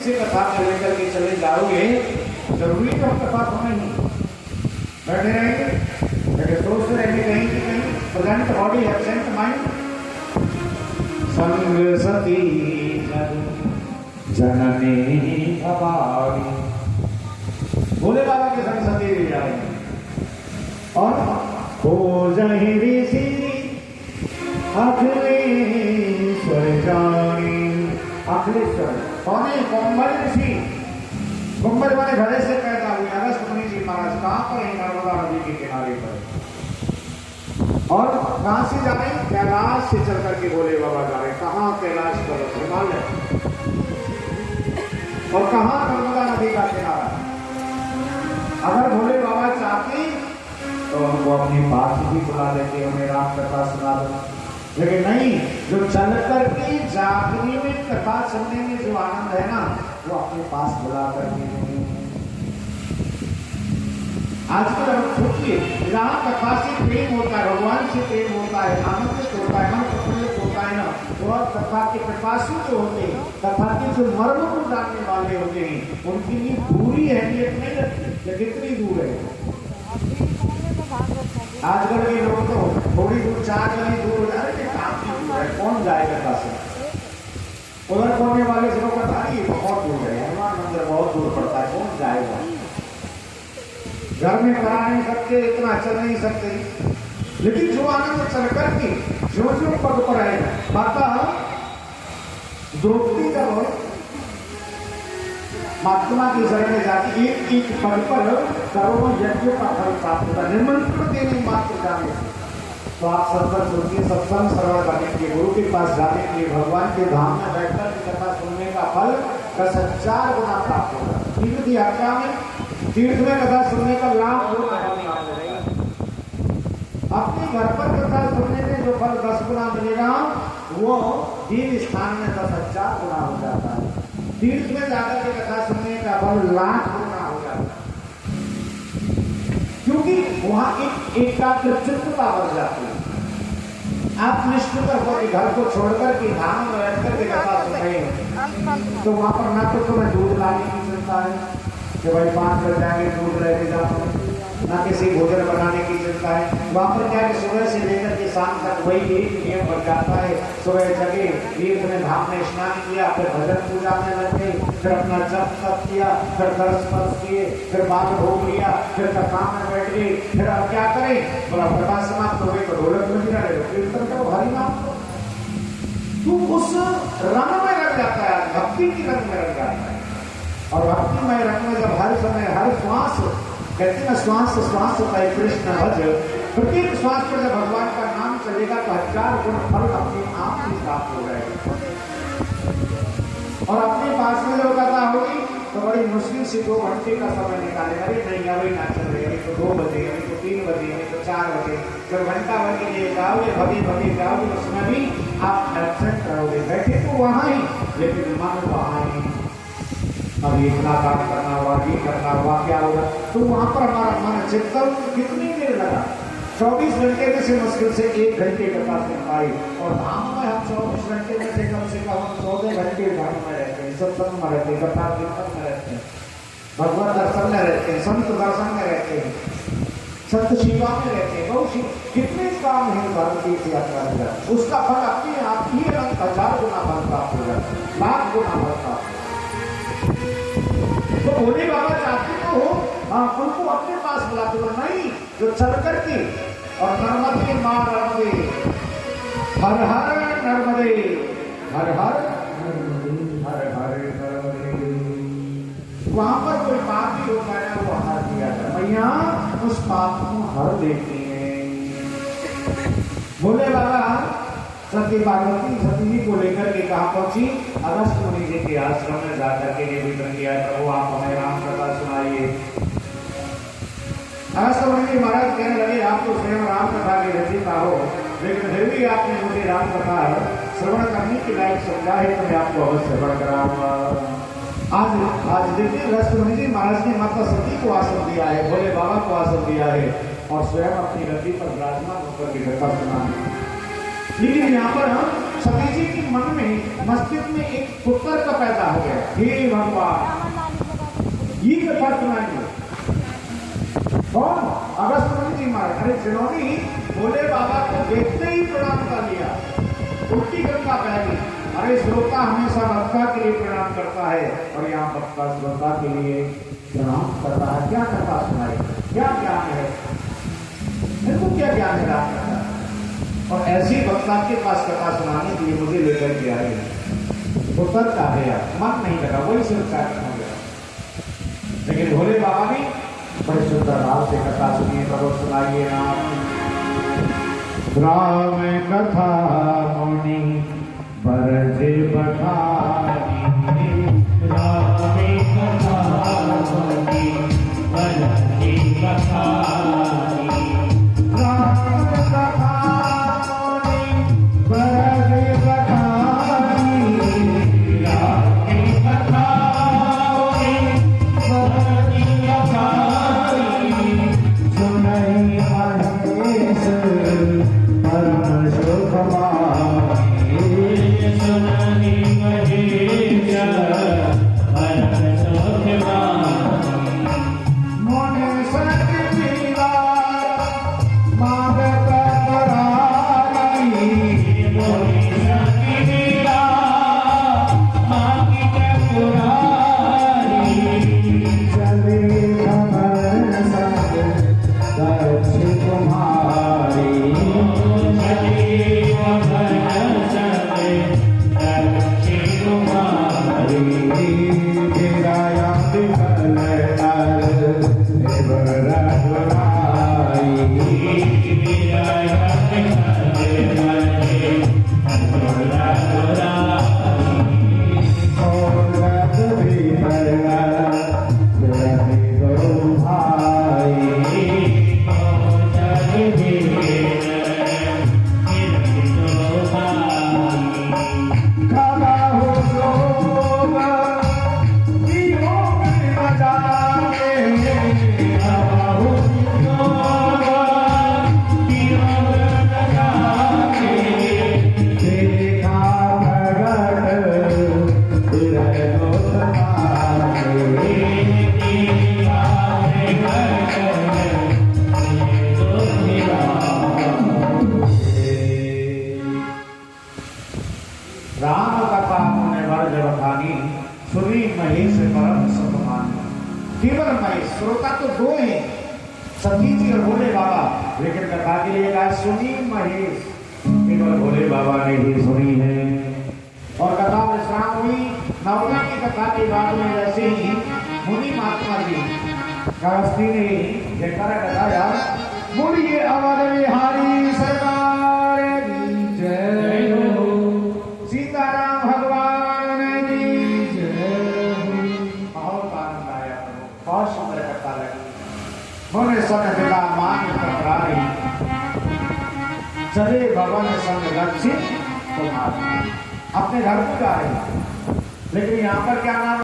से कथा में लेकर के चले जाओगे, जरूरी तो हम कथा सुना ही बैठे रहेंगे, बैठे सोचते रहेंगे कहीं कि कहीं प्रेजेंट बॉडी एब्सेंट माइंड। संग सती जननी भवानी, भोले बाबा के संग सती भी जाएंगे और हो जाए ऋषि अखिलेश्वर जानी। अखिलेश्वर कौन है? कुंभल ऋषि। कुंभल वाले घड़े से पैदा हुए अगस्त मुनि जी महाराज। कहाँ पर है? नर्मदा नदी के किनारे पर। और कहाँ से जा रहे हैं? कैलाश से चल करके भोले बाबा जा रहे हैं। कहाँ? कैलाश पर्वत, हिमालय। और कहाँ? नर्मदा नदी का किनारा। अगर भोले बाबा चाहते तो हमको अपनी पास भी बुला लेते, हमें राम कथा सुना दो, लेकिन नहीं, जो चल करके जागने में कथा सुनने में जो आनंद है ना, वो अपने पास बुला करके नहीं। आजकल हम सोचिए, जहाँ कथा से प्रेम होता है, भगवान से प्रेम होता है, आनंदित होता है, मन प्रफुल्लित होता है ना, और कथा के प्रकाशी जो होते हैं, कथा के जो मर्म को जानने वाले होते हैं, उनकी लिए पूरी अहमियत नहीं लगती। ये कितनी दूर है? आजकल के लोग तो थोड़ी दूर, 4 गली दूर हो जा रहे हैं, काफी दूर है, कौन जाएगा कथा से? उधर पढ़ने वाले से लोग बता रही है बहुत दूर है, हनुमान मंदिर बहुत दूर पड़ता है, कौन जाएगा? घर में करा नहीं सकते, इतना चल नहीं सकते, लेकिन जो आनंद चल करके जो जो पद पर है, माता द्रौपदी जब महात्मा की शरण में जाती, एक एक पद पर करोड़ों यज्ञों का फल प्राप्त होता, निमंत्रण देने मात्र जाने से। तो आप सत्संग सुनिए, सत्संग श्रवण करने के, गुरु के पास जाने के लिए, भगवान के धाम में बैठकर कथा सुनने का फल 10,000 गुना प्राप्त होगा। तीर्थ यात्रा में, तीर्थ में कथा सुनने का लाभ अपने घर पर कथा सुनने में जो फल 10 गुना मिलेगा, वो दीन स्थान में 10,000 गुना हो जाता है। तीर्थ में जाकर के कथा सुनने का फल 1,00,000 गुना हो जाता है, क्योंकि वहां एक एकाग्र चित्तता बढ़ जाती है। आप निश्चित होकर घर को छोड़कर के धाम में बैठकर के कथा सुन रहे हैं, तो वहां पर ना तो तुम्हें दूध लाने की चिंता है कि भाई 5 बजे जाएंगे दूध लेके जाओ, ना किसी भोजन बनाने की चिंता है। वहां पर क्या है, सुबह से लेकर के शाम तक वही एक नियम बन जाता है। सुबह जगे, तीर्थ में धाम में स्नान किया, फिर भजन पूजा में लग गए, फिर अपना जप तप किया, फिर दर्श स्पर्श किए, फिर बात भोग लिया, फिर कथा में बैठ गए, फिर अब क्या करें? बोला कथा समाप्त हो गई तो ढोलक बजा रहे हो, कीर्तन करो, हरि नाम करो। तू उस रंग में लग जाता है, भक्ति की रंग में लग जाता है। और भक्ति में रंग में जब हर समय, हर श्वास, कहते हैं श्वास श्वास पाए कृष्ण भज, प्रत्येक श्वास पर जब भगवान का नाम चलेगा तो 1000 गुण फल अपने आप ही प्राप्त हो जाएगा। और अपने पास में जब कथा होगी तो बड़ी मुश्किल से 2 घंटे का समय निकाले, अरे नहीं अभी ना चल रही, अभी तो 2 बजे, अभी तो 3 बजे, अभी तो 4 बजे, जब घंटा भर के लिए जाओगे, भगे भगे जाओगे, उसमें भी आप एब्सेंट रहोगे। बैठे तो वहां ही, लेकिन मन वहां ही, अभी इतना काम करना हुआ, ये करना हुआ, क्या होगा? तो वहां पर हमारा मन चिंतन कितनी देर लगा? 24 घंटे में से मुश्किल से 1 घंटे कथा सुन पाई। और धाम में हम 24 घंटे में से कम 14 घंटे धाम में रहते हैं, सत्संग में रहते हैं, कथा कीर्तन में रहते हैं, भगवत दर्शन में रहते हैं, संत दर्शन में रहते हैं, संत सेवा में रहते हैं। बहुत कितने काम है भारतीय यात्रा में, उसका फल अपने आप ही 1000 गुना फल प्राप्त हो जाता है, 1,00,000 गुना फल प्राप्त। तो भोले बाबा चाहते तो हो, हाँ, उनको अपने पास बुलाते हो, नहीं, जो चल करके और नर्मदे माँ नर्मदे, हर हर नर्मदे, हर हर हर हर नर्मदे, वहां पर कोई पाप भी होता है ना, वो हर दिया जाए, मैया उस पाप को हर देती है। भोले बाबा सती पार्वती सती जी को लेकर के कहा पहुंची? अगस्त मुनि जी के आश्रम में जाकर के निवेदन किया, प्रभु आप हमें राम कथा सुनाइए। अगस्त मुनि जी महाराज कहने लगे, आप तो स्वयं राम कथा के रचयिता हो, लेकिन फिर भी आपने मुझे राम कथा श्रवण करने के लायक समझा है, तो मैं आपको अवश्य श्रवण कराऊंगा। आज देखिए, अगस्त मुनि जी महाराज ने माता सती को आसन दिया है, भोले बाबा को आसन दिया है, और स्वयं अपनी गद्दी पर विराजमान होकर के कथा सुना है। लेकिन यहाँ पर हम सती जी के मन में मस्तिष्क में एक पुत्र का पैदा हो गया। हे भगवान, ये कथा सुनाएंगे कौन? अगस्त्य जी महाराज। अरे जिन्होंने भोले बाबा को देखते ही प्रणाम कर लिया, उल्टी गंगा बह गई। अरे श्रोता हमेशा वक्ता के लिए प्रणाम करता है और यहाँ वक्ता श्रोता के लिए प्रणाम करता है। क्या कथा सुनाई, क्या ज्ञान है, इनको क्या ज्ञान है राम कथा? और ऐसी वक्ता के पास कथा सुनाने के लिए मुझे लेकर के आए, पुत्र का है यार, मन नहीं लगा, वही सिर्फ कार्य हो गया। लेकिन भोले बाबा भी बड़े सुंदर भाव से कथा सुनिए, करो सुनाइए राम कथा मुनि बरजे बखानी, राम कथा मुनि बरजे बखानी, राम कथा मुनि बरजे बखानी, राम कथा मुनि बरजे बखानी, सुनई महेश परम सुखमानी, सुनई महेश परम सुखमानी, मुनि सत जीवा मागत कराई, मुनि सती मीरा मांगित पुरारी, चले भवन संग दक्ष कुमारी, गिराया विफल नर देवरा राम कथा मुनि बरजे बखानी, सुनी महेश परम सुखमानी। केवल महेश, श्रोता तो दो हैं, सती जी और भोले बाबा, लेकिन कथा के लिए कहा सुनी महेश, केवल भोले बाबा ने ही सुनी है। और कथा विश्राम हुई। नवमी की कथा के बाद में जैसे ही मुनि महात्मा जी कास्ती ने जयकारा लगाया, बोलिए अमर बिहारी सरकार की जय हो, सीताराम भगवान की जय हो। बहुत आनंद आया, बहुत सुंदर कथा लगी। मोने सन बिला मान टकराई, चले भवन संग लक्षित कुमार। अपने घर को जा रहे हैं, लेकिन यहाँ पर क्या नाम